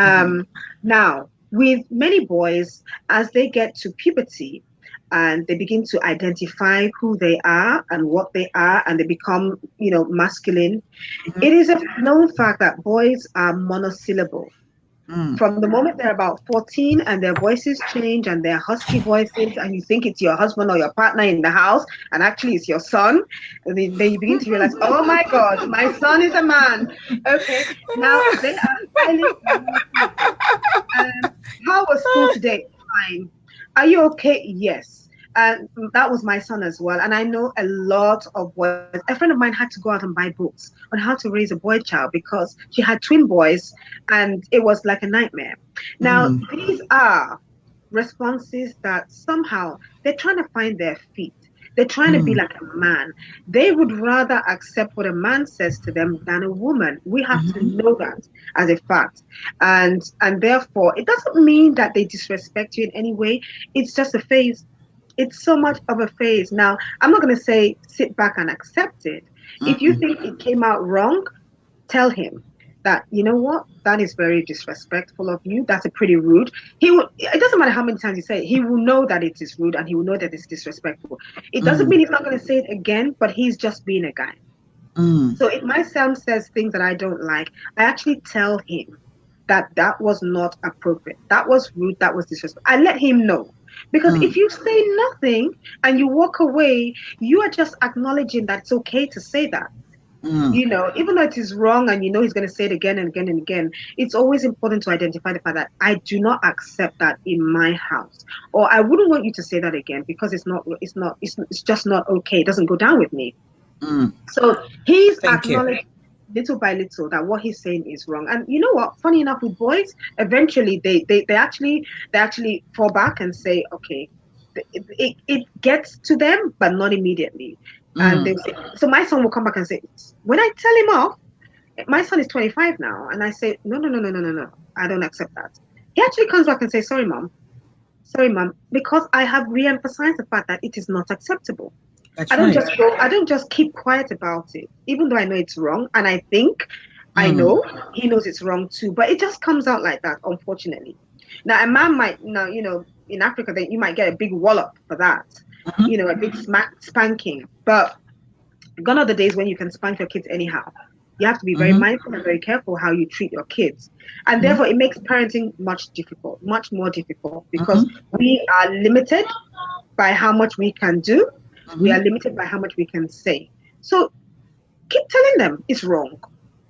mhm, Now, with many boys, as they get to puberty and they begin to identify who they are and what they are, and they become, masculine, mhm, it is a known fact that boys are monosyllable mm. from the moment they're about 14 and their voices change and their husky voices, and you think it's your husband or your partner in the house, and actually it's your son, and then you begin to realize, oh my God, my son is a man. Okay, now they are highly monosyllable. Um, how was school today? Fine. Are you okay? Yes. And that was my son as well. And I know a lot of boys. A friend of mine had to go out and buy books on how to raise a boy child because she had twin boys and it was like a nightmare. Now, Mm, these are responses that somehow they're trying to find their feet. They're trying to be mm, like a man. They would rather accept what a man says to them than a woman. We have to mhm, know that as a fact. And therefore, it doesn't mean that they disrespect you in any way. It's just a phase. It's so much of a phase. Now, I'm not going to say sit back and accept it. If you mm, think it came out wrong, tell him that, you know what, that is very disrespectful of you. That's a pretty rude. He will, it doesn't matter how many times you say it, he will know that it is rude and he will know that it's disrespectful. It doesn't mm, mean he's not going to say it again, but he's just being a guy. mm, So if my son says things that I don't like, I actually tell him that that was not appropriate. That was rude. That was disrespectful. I let him know. Because mm, if you say nothing and you walk away, you are just acknowledging that it's okay to say that. mm, Even though it is wrong and you know he's going to say it again and again and again, it's always important to identify the fact that I do not accept that in my house. Or I wouldn't want you to say that again because it's just not okay. It doesn't go down with me. mm. So he's Thank you. acknowledged little by little that what he's saying is wrong. And you know what? Funny enough, with boys, eventually they actually fall back and say, okay, it gets to them, but not immediately. And Mm, they say, so my son will come back and say, when I tell him off, my son is 25 now, and I say, no, no, no, no, no, no, no, I don't accept that. He actually comes back and says, sorry, mom, because I have re-emphasized the fact that it is not acceptable. I that's don't right. just go, I don't just keep quiet about it, even though I know it's wrong. And I think I Mm, know he knows it's wrong too, but it just comes out like that, unfortunately. Now, a man might, now, in Africa, that you might get a big wallop for that, mhm, a big spanking. But gone are the days when you can spank your kids anyhow. You have to be very mhm, mindful and very careful how you treat your kids. And mhm, therefore, it makes parenting much more difficult because mhm, we are limited by how much we can do. We are mhm, limited by how much we can say. So keep telling them it's wrong.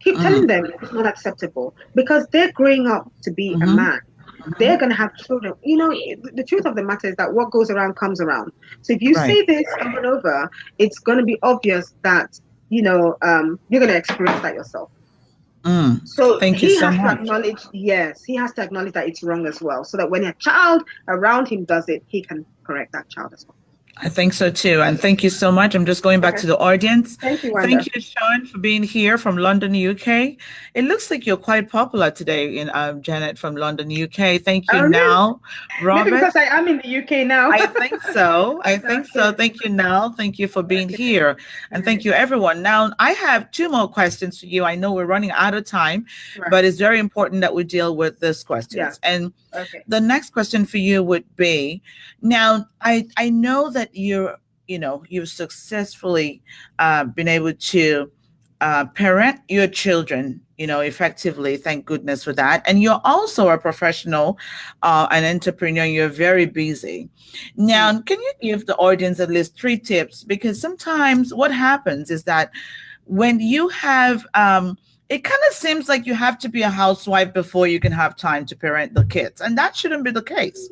Keep telling mm, them it's not acceptable because they're growing up to be a mhm, man. mhm. They're going to have children. The truth of the matter is that what goes around comes around. So if you Right. say this over and over, it's going to be obvious that, you're going to experience that yourself. Mm. So Thank you he so has to much. acknowledge, yes, he has to acknowledge that it's wrong as well. So that when a child around him does it, he can correct that child as well. I think so too. And thank you so much. I'm just going back Okay. to the audience. Thank you, Thank Wanda. you, Sean, for being here from London, UK. It looks like you're quite popular today in Janet from London, UK. Thank you, Oh, really? now, Maybe Robert. because I am in the UK now. I think so. I think so. Okay. Thank you, Nell. Thank you for being Okay. here. And thank Right. you, everyone. Now, I have two more questions for you. I know we're running out of time, Right. but it's very important that we deal with these Yeah. questions. And Okay. the next question for you would be, now I know that you've successfully been able to parent your children, effectively. Thank goodness for that. And you're also a professional, an entrepreneur. You're very busy. Mm. Now, can you give the audience at least three tips? Because sometimes what happens is that when you have it kind of seems like you have to be a housewife before you can have time to parent the kids, and that shouldn't be the case.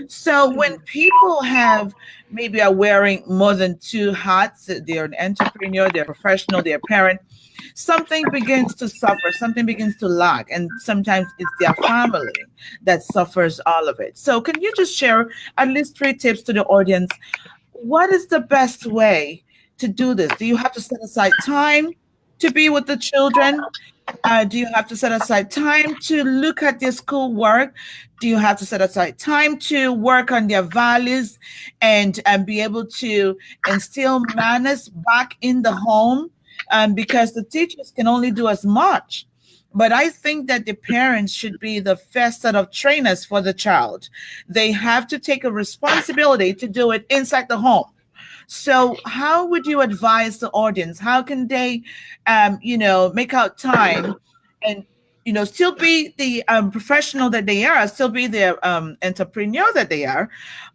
So when Mm. people have maybe are wearing more than two hats, they're an entrepreneur, they're a professional, they're a parent, something begins to suffer, something begins to lag, and sometimes it's their family that suffers all of it. So can you just share at least three tips to the audience? What is the best way to do this? Do you have to set aside time to be with the children? Do you have to set aside time to look at their school work? Do you have to set aside time to work on their values and be able to instill manners back in the home? Because the teachers can only do as much. But I think that the parents should be the first set of trainers for the child. They have to take a responsibility to do it inside the home. So, how would you advise the audience? How can they, make out time and, still be the professional that they are, still be the entrepreneur that they are,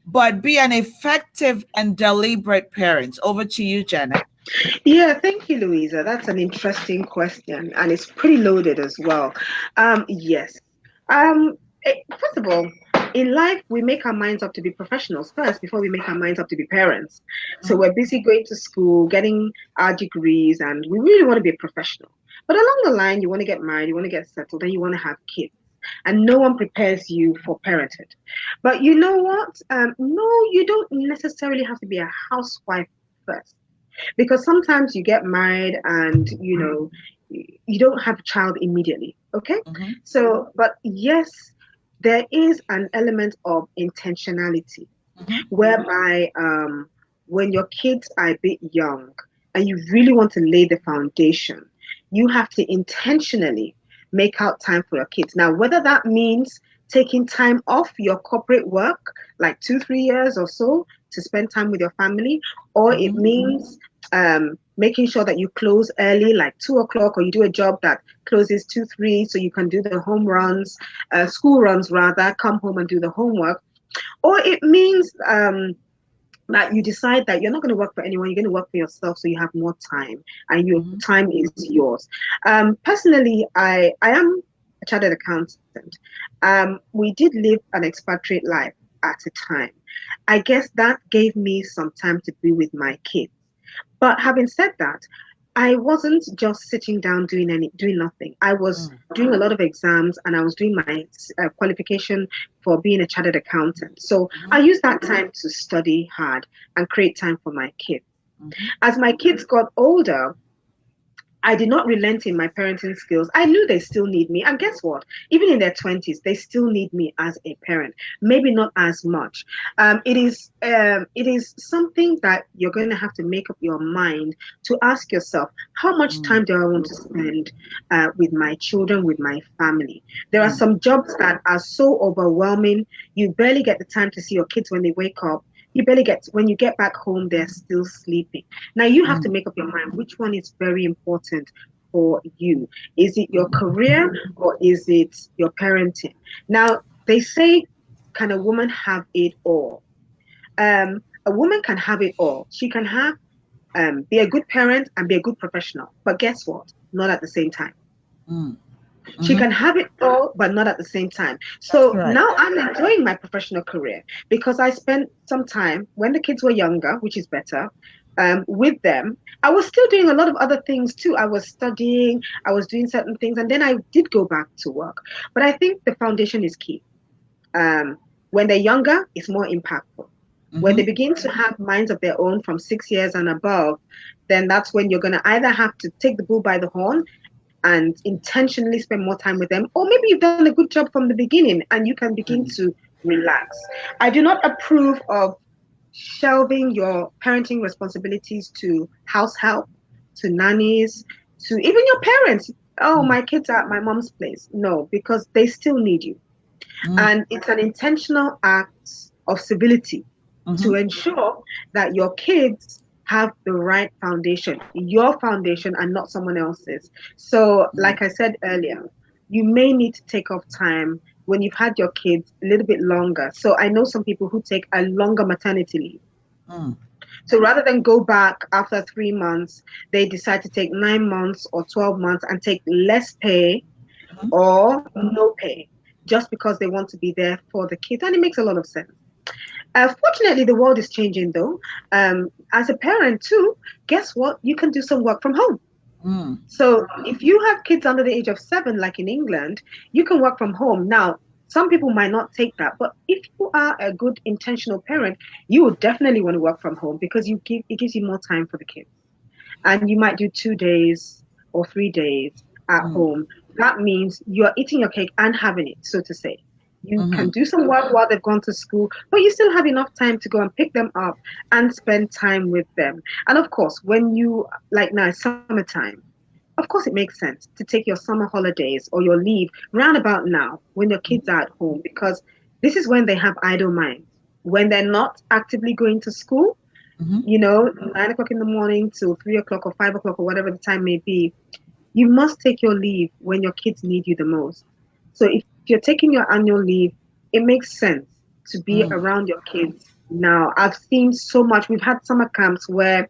but be an effective and deliberate parent? Over to you, Janet. Yeah, thank you, Louisa. That's an interesting question, and it's pretty loaded as well. Yes. First of all, in life, we make our minds up to be professionals first before we make our minds up to be parents. So Mhm, we're busy going to school, getting our degrees, and we really want to be a professional. But along the line, you want to get married, you want to get settled, and you want to have kids. And no one prepares you for parenthood. But you know what? No, you don't necessarily have to be a housewife first, because sometimes you get married and you don't have a child immediately. Okay. mhm, So but yes, there is an element of intentionality mhm, whereby when your kids are a bit young and you really want to lay the foundation, you have to intentionally make out time for your kids. Now, whether that means taking time off your corporate work, like 2, 3 years or so, to spend time with your family, or it mhm, means making sure that you close early, like 2 o'clock, or you do a job that closes 2, 3, so you can do the home runs, school runs rather, come home and do the homework, or it means that you decide that you're not going to work for anyone, you're going to work for yourself, so you have more time and your mhm, time is yours. Personally, I am a chartered accountant. We did live an expatriate life at a time. I guess that gave me some time to be with my kids. But having said that, I wasn't just sitting down doing nothing. I was mhm, doing a lot of exams and I was doing my qualification for being a chartered accountant. So I mhm, used that time to study hard and create time for my kids. mhm, As my kids got older, I did not relent in my parenting skills. I knew they still need me. And guess what? Even in their 20s, they still need me as a parent. Maybe not as much. It is something that you're going to have to make up your mind to ask yourself, how much mhm, time do I want to spend with my children, with my family? There are mhm, some jobs that are so overwhelming. You barely get the time to see your kids when they wake up. You barely get, when you get back home, they're still sleeping. Now you have to mhm, make up your mind which one is very important for you. Is it your mhm, career or is it your parenting? Now they say, can a woman have it all? A woman can have it all. She can have be a good parent and be a good professional. But guess what? Not at the same time. mhm, She mhm. can have it all, but not at the same time. That's So correct. now I'm enjoying my professional career because I spent some time when the kids were younger, which is better, with them. I was still doing a lot of other things too. I was studying, I was doing certain things, and then I did go back to work. But I think the foundation is key. When they're younger, it's more impactful. When Mm-hmm. they begin to have minds of their own from 6 years and above, then that's when you're going to either have to take the bull by the horn and intentionally spend more time with them, or maybe you've done a good job from the beginning and you can begin to relax. I do not approve of shelving your parenting responsibilities to house help, to nannies, to even your parents. Oh, my kids are at my mom's place. No, because they still need you. And it's an intentional act of civility Mm-hmm. to ensure that your kids have the right foundation, your foundation, and not someone else's. So, like I said earlier, you may need to take off time when you've had your kids a little bit longer. So, I know some people who take a longer maternity leave. Mm-hmm. So, rather than go back after 3 months, they decide to take 9 months or 12 months and take less pay or no pay just because they want to be there for the kids. And it makes a lot of sense. Fortunately, the world is changing though. As a parent too, guess what? You can do some work from home. Mm-hmm. So if you have kids under the age of 7, like in England, you can work from home. Now, some people might not take that, but if you are a good intentional parent, you would definitely want to work from home because it gives you more time for the kids. And you might do 2 days or 3 days at home. That means you're eating your cake and having it, so to say. You can Mm-hmm. do some work while they've gone to school, but you still have enough time to go and pick them up and spend time with them. And of course, when you, like now, it's summertime, of course, it makes sense to take your summer holidays or your leave round about now when your kids are at home because this is when they have idle minds. When they're not actively going to school, Mm-hmm. 9 o'clock in the morning till 3 o'clock or 5 o'clock or whatever the time may be, you must take your leave when your kids need you the most. So if you're taking your annual leave, it makes sense to be around your kids now. I've seen so much. We've had summer camps where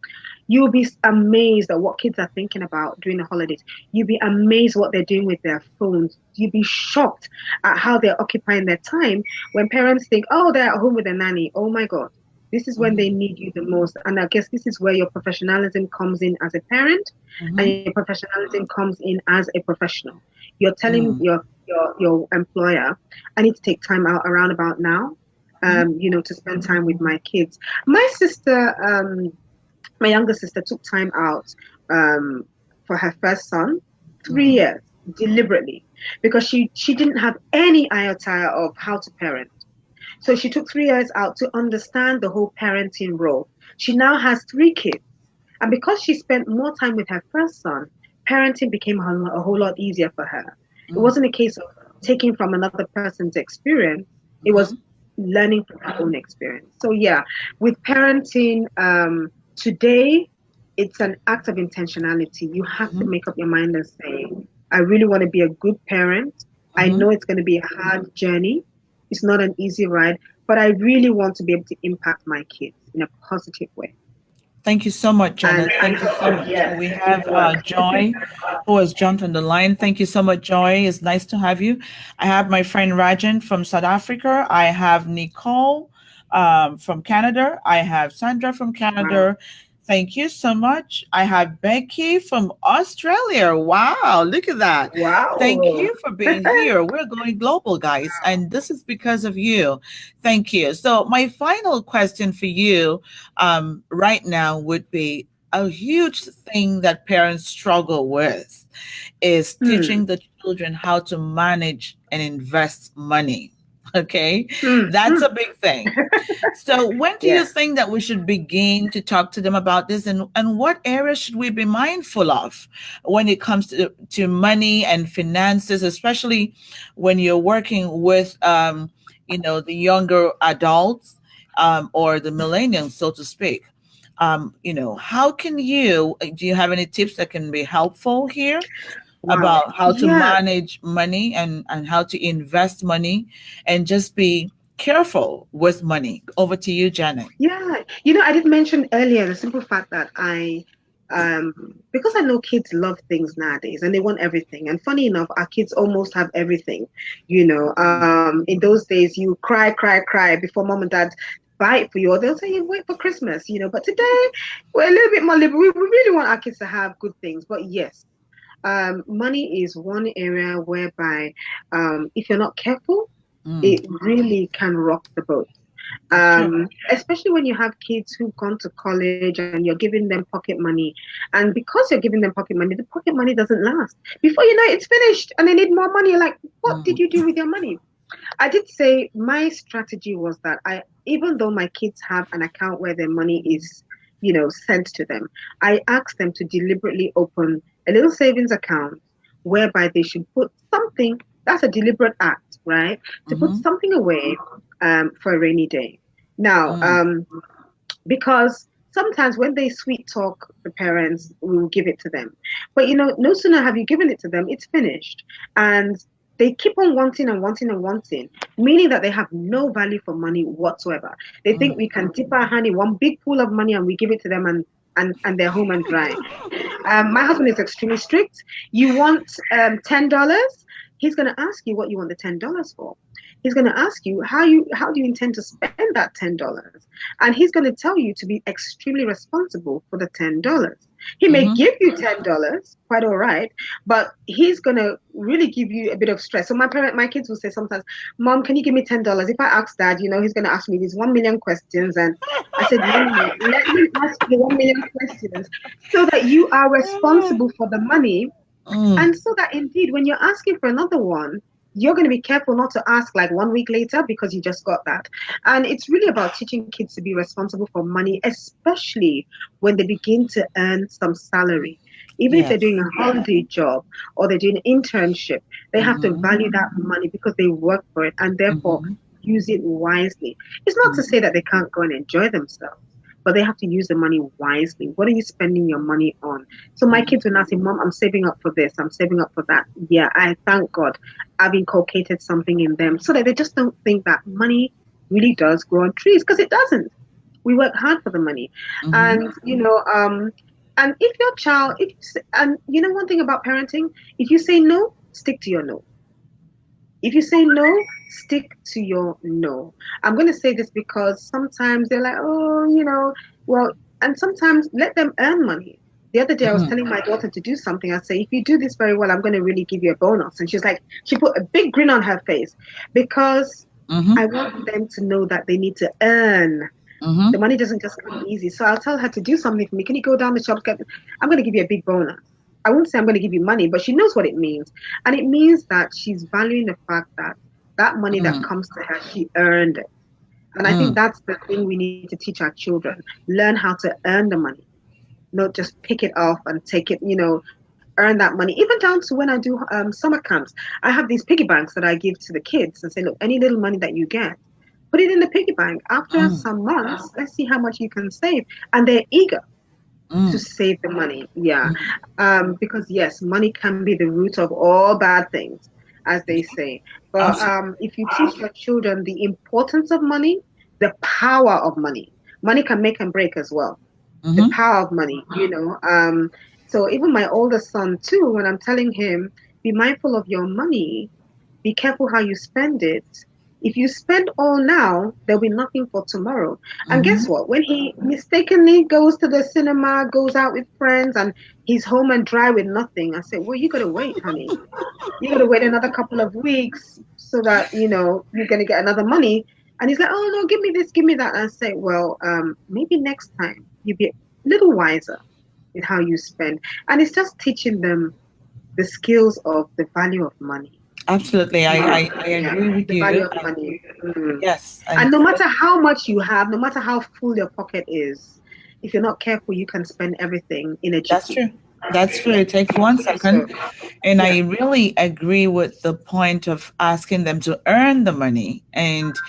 you'll be amazed at what kids are thinking about during the holidays. You'll be amazed what they're doing with their phones. You'll be shocked at how they're occupying their time when parents think, oh, they're at home with a nanny. Oh my God. This is when they need you the most. And I guess this is where your professionalism comes in as a parent and Mm-hmm. your professionalism comes in as a professional. You're telling Mm-hmm. your employer, I need to take time out around about now, Mm-hmm. to spend time with my kids. My sister, my younger sister took time out for her first son, 3 years deliberately, because she didn't have any iota of how to parent. So she took 3 years out to understand the whole parenting role. She now has 3 kids. And because she spent more time with her first son, parenting became a whole lot easier for her. It wasn't a case of taking from another person's experience, it was Mm-hmm. learning from her own experience. So, yeah, with parenting today, it's an act of intentionality. You have to Mm-hmm. make up your mind and say, I really want to be a good parent. I Mm-hmm. know it's going to be a hard journey. It's not an easy ride, but I really want to be able to impact my kids in a positive way. Thank you so much, Janet. Thank you so much. Yes, We good have work. Joy who has jumped on the line. Thank you so much, Joy. It's nice to have you. I have my friend Rajan from South Africa. I have Nicole from Canada. I have Sandra from Wow. Canada. Thank you so much. I have Becky from Australia. Wow, look at that. Thank Wow. you for being here. We're going global, guys, and this is because of you. Thank you. So, my final question for you right now would be a huge thing that parents struggle with is Hmm. teaching the children how to manage and invest money. Okay, Hmm. that's Hmm. a big thing. So, when do you Yeah. think that we should begin to talk to them about this, and what areas should we be mindful of when it comes to money and finances, especially when you're working with, the younger adults or the millennials, so to speak? How can do you have any tips that can be helpful here Wow. about how to Yeah. manage money and how to invest money and just be careful with money? Over to you, Janet. Yeah. I did mention earlier the simple fact that um, because I know kids love things nowadays and they want everything. And funny enough, our kids almost have everything. In those days, you cry, cry, cry before mom and dad buy it for you, or they'll say you wait for Christmas. But today we're a little bit more liberal. We really want our kids to have good things. But yes, money is one area whereby if you're not careful, Mm, it really can rock the boat. That's true. Especially when you have kids who've gone to college and you're giving them pocket money. And because you're giving them pocket money, the pocket money doesn't last. Before you know it, it's finished and they need more money. You're like, what did Mm, you do with your money? I did say my strategy was that even though my kids have an account where their money is, sent to them, I asked them to deliberately open a little savings account whereby they should put something. That's a deliberate act, right? To put mm-hmm, something away for a rainy day. Now, mm, because sometimes when they sweet talk the parents, we will give it to them. But no sooner have you given it to them, it's finished. And they keep on wanting and wanting and wanting, meaning that they have no value for money whatsoever. They think mm. we can dip our hand in one big pool of money and we give it to them and they're home and dry. My husband is extremely strict. You want $10? He's going to ask you what you want the $10 for. He's going to ask you how do you intend to spend that $10, and he's going to tell you to be extremely responsible for the $10. He may Mhm. give you $10, quite all right, but he's going to really give you a bit of stress. So my kids will say sometimes, "Mom, can you give me $10?" If I ask Dad, he's going to ask me these 1 million questions, and I said, "No, let him ask you the 1 million questions so that you are responsible for the money, Mm, and so that indeed, when you're asking for another one, you're going to be careful not to ask like 1 week later because you just got that." And it's really about teaching kids to be responsible for money, especially when they begin to earn some salary. Even if they're yes. doing a holiday job or they're doing an internship, they have to Mhm, value that money because they work for it and therefore mhm, use it wisely. It's not to mhm, say that they can't go and enjoy themselves, but they have to use the money wisely. What are you spending your money on? So my mhm, kids will now say, "Mom, I'm saving up for this, I'm saving up for that." Yeah, I thank God I've inculcated something in them so that they just don't think that money really does grow on trees, because it doesn't. We work hard for the money. mhm, And and if your child, if you say, and one thing about parenting, if you say no, stick to your no. If you say no, stick to your no. I'm going to say this because sometimes they're like, "Oh, well," and sometimes let them earn money. The other day, I was mhm, telling my daughter to do something. I say, "If you do this very well, I'm going to really give you a bonus." And she's like, she put a big grin on her face because I mhm, want them to know that they need to earn. The mhm, money doesn't just come easy. So I'll tell her to do something for me. "Can you go down the shop? I'm going to give you a big bonus." I won't say I'm going to give you money, but she knows what it means. And it means that she's valuing the fact that that money that mm, comes to her, she earned it. And I think mm. that's the thing we need to teach our children. Learn how to earn the money, not just pick it off and take it, earn that money. Even down to when I do summer camps, I have these piggy banks that I give to the kids and say, "Look, any little money that you get, put it in the piggy bank. After Mm, some months, let's see how much you can save." And they're eager to mm, save the money. Yeah. mm. Because yes, money can be the root of all bad things, as they say. But Absolutely. if you teach your children the importance of money, the power of money, money can make and break as well. The Mhm, power of money, So even my oldest son too, when I'm telling him, be mindful of your money, be careful how you spend it. If you spend all now, there'll be nothing for tomorrow. And guess mhm, what? When he mistakenly goes to the cinema, goes out with friends, and he's home and dry with nothing, I say, "Well, you gotta wait, honey. You gotta wait another couple of weeks so that you're gonna get another money." And he's like, "Oh no, give me this, give me that." And I say, "Well, maybe next time you be a little wiser with how you spend." And it's just teaching them the skills of the value of money. absolutely. I Yeah, agree with the value you. of And money. Mm. yes, And and no matter how much you have, no matter how full your pocket is, if you're not careful, you can spend everything in a that's jiffy. true. That's true. Yeah. It takes one So, second. And yeah. I really agree with the point of asking them to earn the money. And,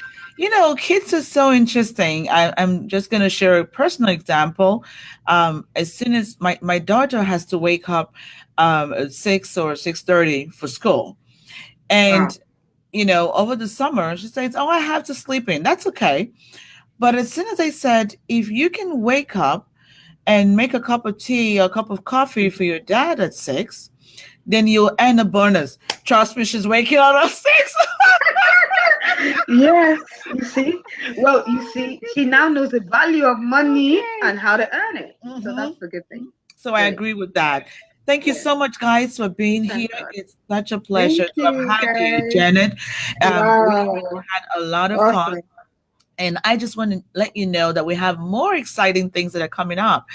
kids are so interesting. I'm just going to share a personal example. As soon as my daughter has to wake up at 6 or 6:30 for school. Wow. And, over the summer, she says, "Oh, I have to sleep in." That's okay. But as soon as I said, if you can wake up and make a cup of tea or a cup of coffee for your dad at 6, then you'll earn a bonus. Trust me, she's waking up at 6. Yes, you see? Well, you see, she now knows the value of money Okay. and how to earn it. So Hmm. that's the good thing. So I Good. agree with that. Thank you Yeah. so much, guys, for being here. Thank God. It's such a pleasure Thank to have you, had you, guys. Janet. We Wow. had a lot of fun. Awesome. And I just want to let you know that we have more exciting things that are coming up.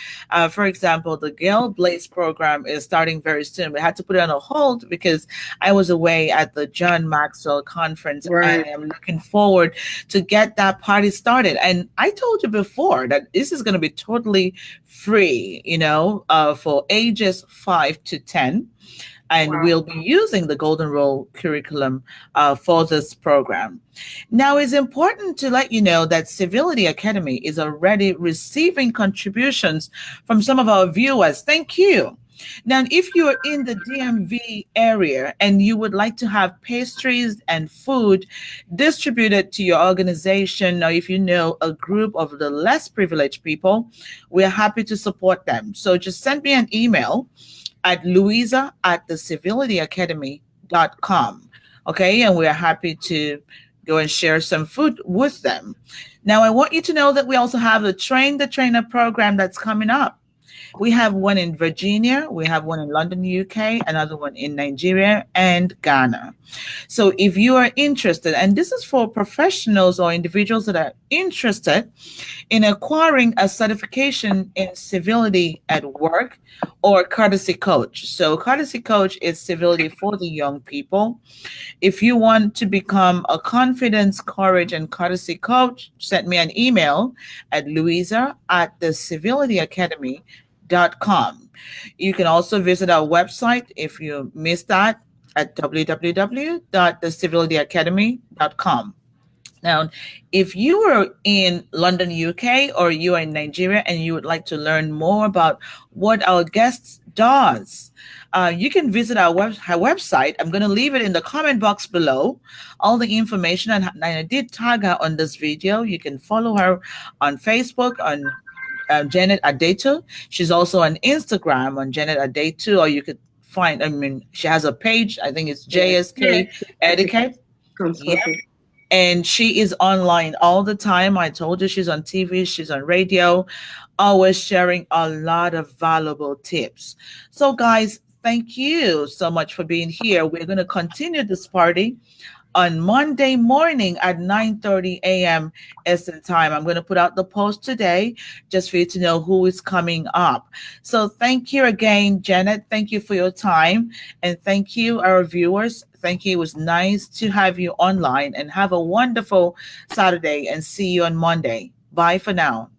For example, the Gale Blaze program is starting very soon. We had to put it on a hold because I was away at the John Maxwell conference, and Right. I'm looking forward to get that party started. And I told you before that this is going to be totally free, for ages 5 to 10, and Wow. we'll be using the Golden Rule curriculum for this program. Now, it's important to let you know that Civility Academy is already receiving contributions from some of our viewers. Thank you. Now, if you're in the DMV area and you would like to have pastries and food distributed to your organization, or if you know a group of the less privileged people, we're happy to support them. So just send me an email at Louisa at the civilityacademy.com. Okay, and we're happy to go and share some food with them. Now, I want you to know that we also have the Train the Trainer program that's coming up. We have one in Virginia, we have one in London, UK, another one in Nigeria and Ghana. So if you are interested, and this is for professionals or individuals that are interested in acquiring a certification in civility at work or courtesy coach. So courtesy coach is civility for the young people. If you want to become a confidence, courage, and courtesy coach, send me an email at Louisa at the civilityacademy.com. You can also visit our website if you missed that at www.thecivilityacademy.com. Now, if you are in London, UK, or you are in Nigeria and you would like to learn more about what our guest does, you can visit our website. I'm going to leave it in the comment box below, all the information. And I did tag her on this video. You can follow her on Facebook on Janet Adetu. She's also on Instagram on Janet Adetu, or you could find, she has a page. I think it's Yes. JSK Yes. Etiquette Etiquette. Yep. consulting. And she is online all the time. I told you she's on TV, she's on radio, always sharing a lot of valuable tips. So, guys, thank you so much for being here. We're going to continue this party on Monday morning at 9:30 a.m. Eastern Time. I'm going to put out the post today just for you to know who is coming up. So thank you again, Janet. Thank you for your time. And thank you, our viewers. Thank you. It was nice to have you online, and have a wonderful Saturday, and see you on Monday. Bye for now.